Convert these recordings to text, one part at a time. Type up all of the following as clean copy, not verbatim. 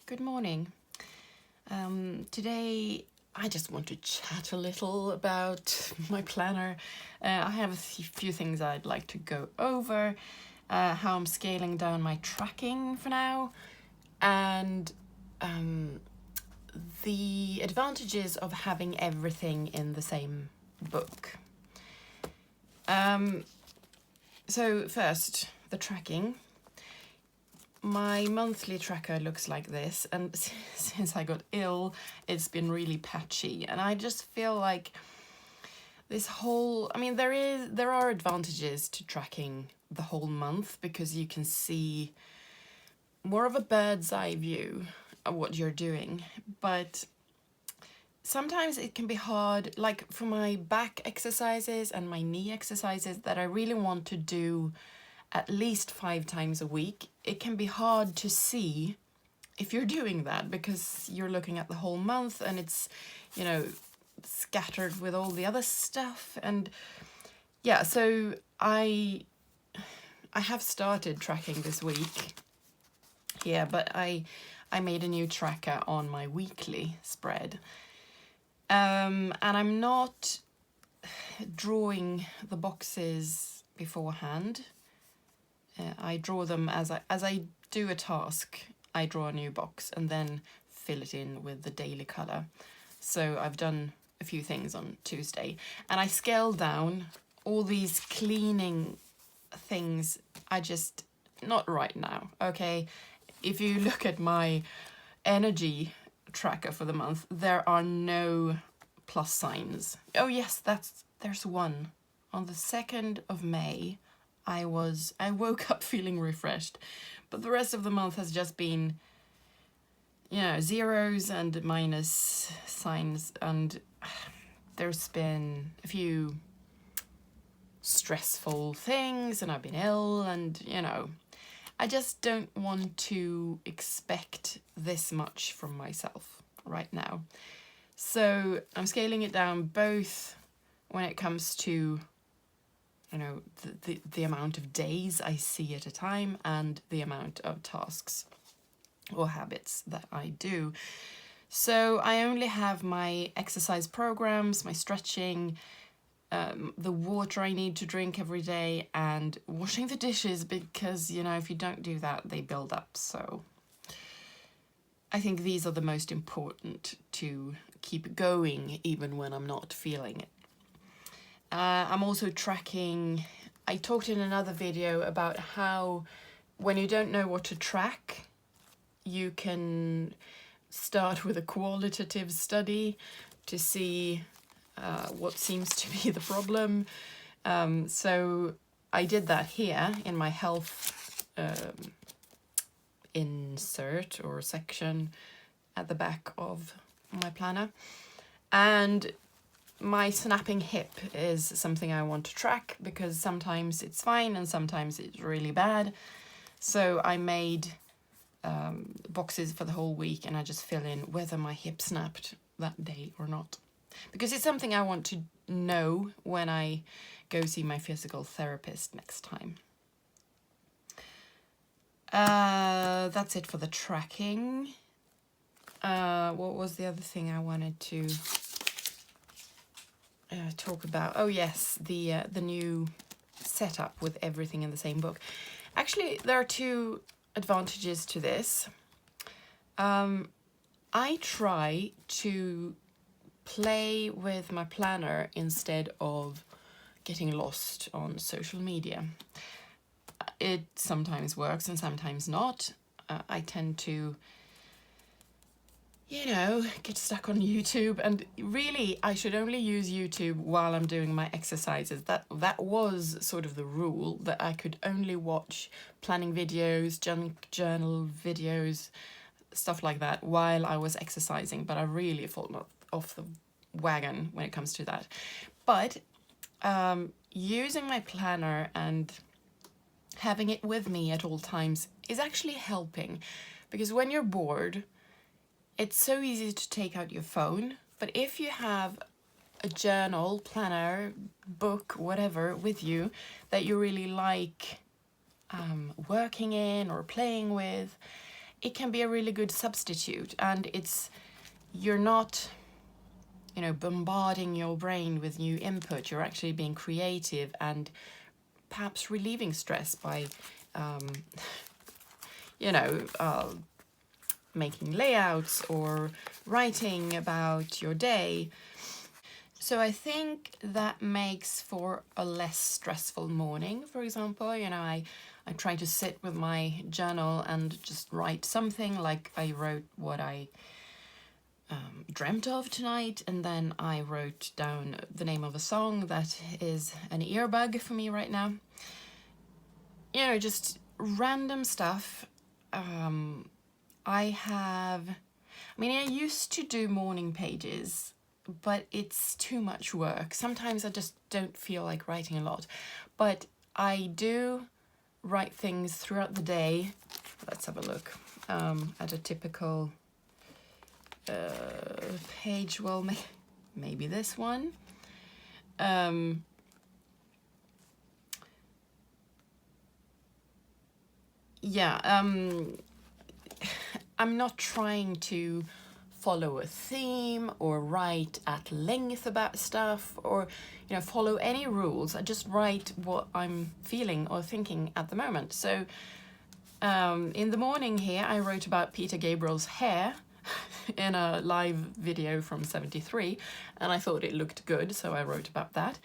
Good morning. Today I just want to chat a little about my planner. I have a few things I'd like to go over, how I'm scaling down my tracking for now, and the advantages of having everything in the same book. So first, the tracking. My monthly tracker looks like this, and since I got ill, it's been really patchy, and I just feel like this whole, there are advantages to tracking the whole month because you can see more of a bird's eye view of what you're doing, but sometimes it can be hard, like for my back exercises and my knee exercises that I really want to do at least 5 times a week. It can be hard to see if you're doing that because you're looking at the whole month and it's, scattered with all the other stuff. And yeah, so I have started tracking this week here, but I made a new tracker on my weekly spread. And I'm not drawing the boxes beforehand. I draw them as I do a task. I draw a new box and then fill it in with the daily colour. So I've done a few things on Tuesday, and I scaled down all these cleaning things. Not right now, okay? If you look at my energy tracker for the month, there are no plus signs. Oh yes, there's one. On the 2nd of May, I woke up feeling refreshed, but the rest of the month has just been, zeros and minus signs, and there's been a few stressful things, and I've been ill, and, I just don't want to expect this much from myself right now. So I'm scaling it down both when it comes to the amount of days I see at a time and the amount of tasks or habits that I do. So I only have my exercise programs, my stretching, the water I need to drink every day, and washing the dishes because, if you don't do that, they build up. So I think these are the most important to keep going even when I'm not feeling it. I'm also tracking. I talked in another video about how when you don't know what to track, you can start with a qualitative study to see what seems to be the problem. So I did that here in my health insert or section at the back of my planner. And my snapping hip is something I want to track because sometimes it's fine and sometimes it's really bad. So I made boxes for the whole week, and I just fill in whether my hip snapped that day or not. Because it's something I want to know when I go see my physical therapist next time. That's it for the tracking. What was the other thing I wanted to talk about? Oh yes, the new setup with everything in the same book. Actually, there are 2 advantages to this. I try to play with my planner instead of getting lost on social media. It sometimes works and sometimes not. I tend to get stuck on YouTube, and really I should only use YouTube while I'm doing my exercises. That was sort of the rule, that I could only watch planning videos, journal videos, stuff like that while I was exercising, but I really fall off the wagon when it comes to that. But using my planner and having it with me at all times is actually helping, because when you're bored, it's so easy to take out your phone, but if you have a journal, planner, book, whatever with you that you really like working in or playing with, it can be a really good substitute, and you're not, you know, bombarding your brain with new input. You're actually being creative and perhaps relieving stress by, you know, making layouts or writing about your day. So I think that makes for a less stressful morning. For example, you know, I try to sit with my journal and just write something, like I wrote what I dreamt of tonight, and then I wrote down the name of a song that is an earbug for me right now. You know, just random stuff. I used to do morning pages, but it's too much work. Sometimes I just don't feel like writing a lot, but I do write things throughout the day. Let's have a look at a typical page. Well, maybe this one. I'm not trying to follow a theme or write at length about stuff, or, you know, follow any rules. I just write what I'm feeling or thinking at the moment. So in the morning here, I wrote about Peter Gabriel's hair in a live video from '73, and I thought it looked good, so I wrote about that.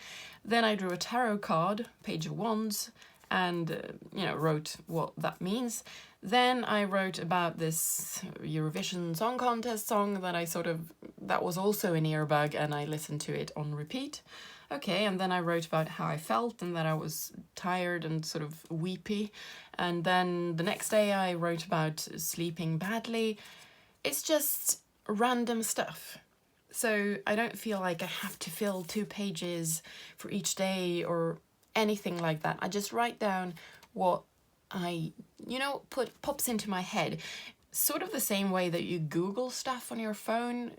Then I drew a tarot card, Page of Wands, and you know, wrote what that means. Then I wrote about this Eurovision Song Contest song that was also an earbug, and I listened to it on repeat. Okay, and then I wrote about how I felt and that I was tired and sort of weepy. And then the next day I wrote about sleeping badly. It's just random stuff. So I don't feel like I have to fill 2 pages for each day or anything like that. I just write down what pops into my head. Sort of the same way that you Google stuff on your phone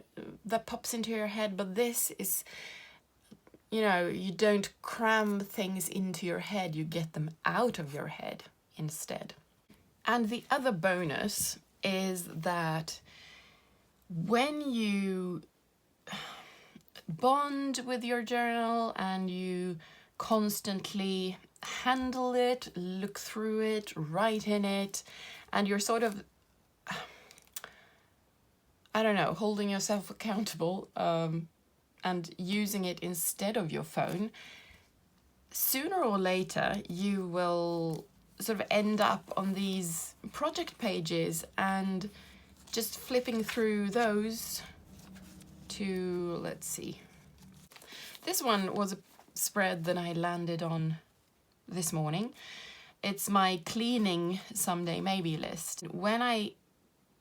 that pops into your head, but this is, you know, you don't cram things into your head, you get them out of your head instead. And the other bonus is that when you bond with your journal and you constantly handle it, look through it, write in it, and you're sort of, I don't know, holding yourself accountable and using it instead of your phone, sooner or later you will sort of end up on these project pages and just flipping through those to, let's see. This one was a spread that I landed on this morning. It's my cleaning someday maybe list. When I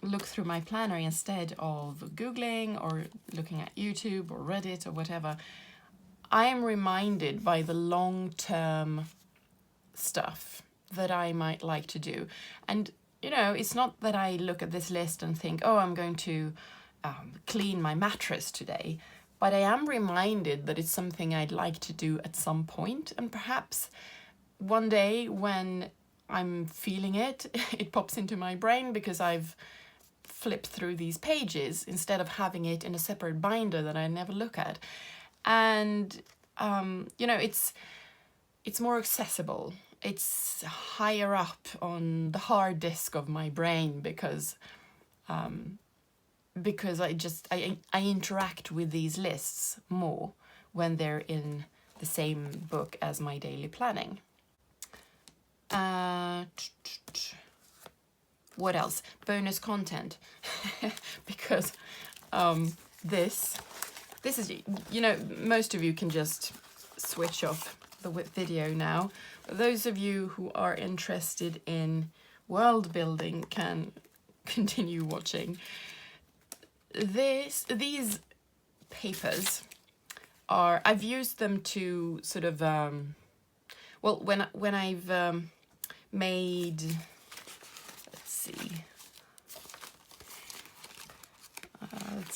look through my planner instead of Googling or looking at YouTube or Reddit or whatever, I am reminded by the long-term stuff that I might like to do. And, you know, it's not that I look at this list and think, oh, I'm going to clean my mattress today, but I am reminded that it's something I'd like to do at some point, and perhaps one day when I'm feeling it, it pops into my brain because I've flipped through these pages instead of having it in a separate binder that I never look at. And, you know, it's more accessible. It's higher up on the hard disk of my brain because I interact with these lists more when they're in the same book as my daily planning. What else? Bonus content. Because this is, you know, most of you can just switch off the video now. Those of you who are interested in world building can continue watching. These papers are, I've used them to sort of well, when I've made, let's see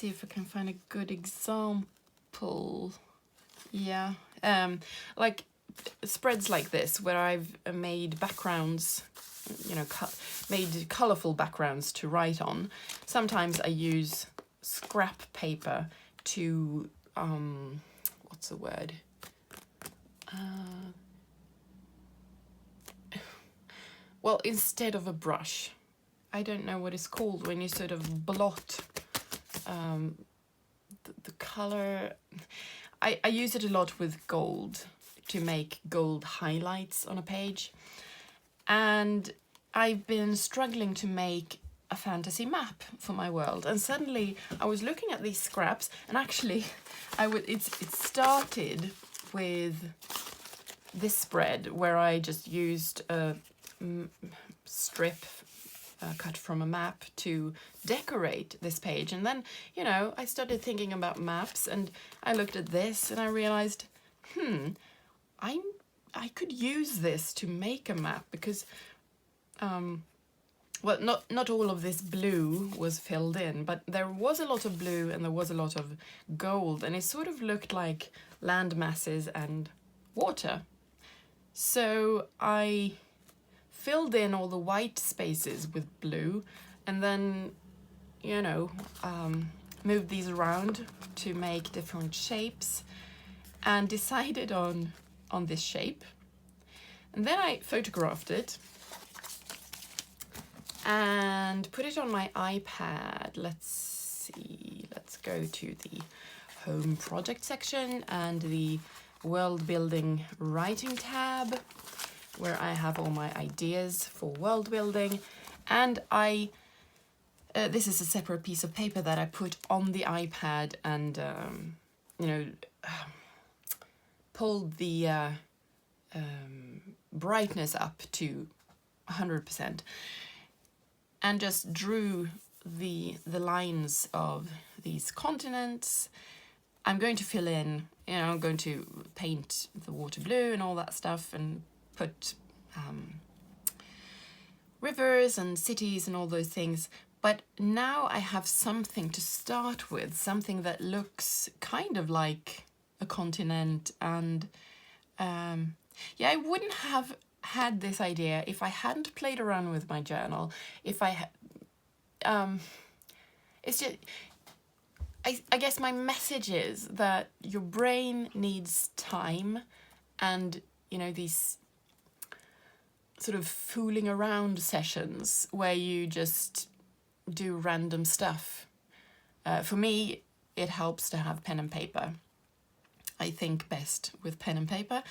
if I can find a good example. Yeah, like spreads like this where I've made backgrounds you know, made colourful backgrounds to write on. Sometimes I use scrap paper to, what's the word? Well, instead of a brush, I don't know what it's called when you sort of blot the color. I use it a lot with gold to make gold highlights on a page. And I've been struggling to make a fantasy map for my world. And suddenly I was looking at these scraps, and actually it started with this spread where I just used a strip cut from a map to decorate this page. And then, you know, I started thinking about maps, and I looked at this and I realized, I could use this to make a map, because well, not all of this blue was filled in, but there was a lot of blue and there was a lot of gold, and it sort of looked like land masses and water. So I filled in all the white spaces with blue, and then, you know, moved these around to make different shapes, and decided on this shape. And then I photographed it and put it on my iPad. Let's see, let's go to the home project section and the world building writing tab, where I have all my ideas for world building. And this is a separate piece of paper that I put on the iPad, and you know, pulled the brightness up to 100%, and just drew the lines of these continents. I'm going to fill in, you know, I'm going to paint the water blue and all that stuff, and put rivers and cities and all those things. But now I have something to start with, something that looks kind of like a continent. And yeah, I wouldn't have had this idea if I hadn't played around with my journal. If I it's just, I guess my message is that your brain needs time, and, you know, these sort of fooling around sessions where you just do random stuff. For me, it helps to have pen and paper. I think best with pen and paper.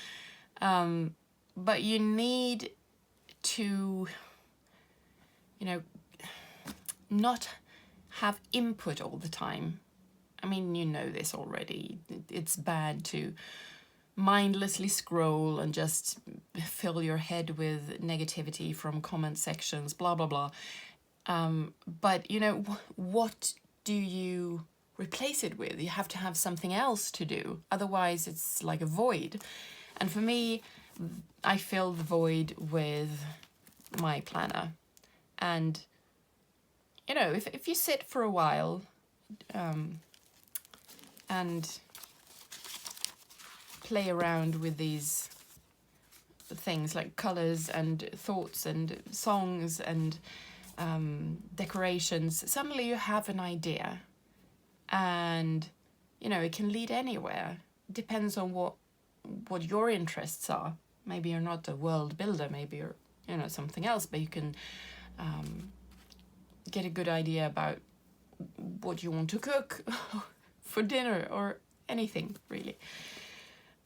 But you need to, you know, not have input all the time. I mean, you know this already. It's bad to mindlessly scroll and just fill your head with negativity from comment sections, blah, blah, blah. But, you know, what do you replace it with? You have to have something else to do. Otherwise, it's like a void. And for me, I fill the void with my planner. And, you know, if you sit for a while and play around with these things like colors and thoughts and songs and decorations, suddenly you have an idea. And, you know, it can lead anywhere. Depends on what your interests are. Maybe you're not a world builder, maybe you're, you know, something else, but you can get a good idea about what you want to cook for dinner or anything, really.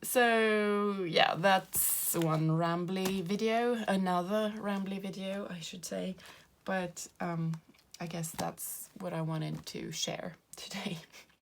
So yeah, that's one rambly video, another rambly video, I should say. But I guess that's what I wanted to share today.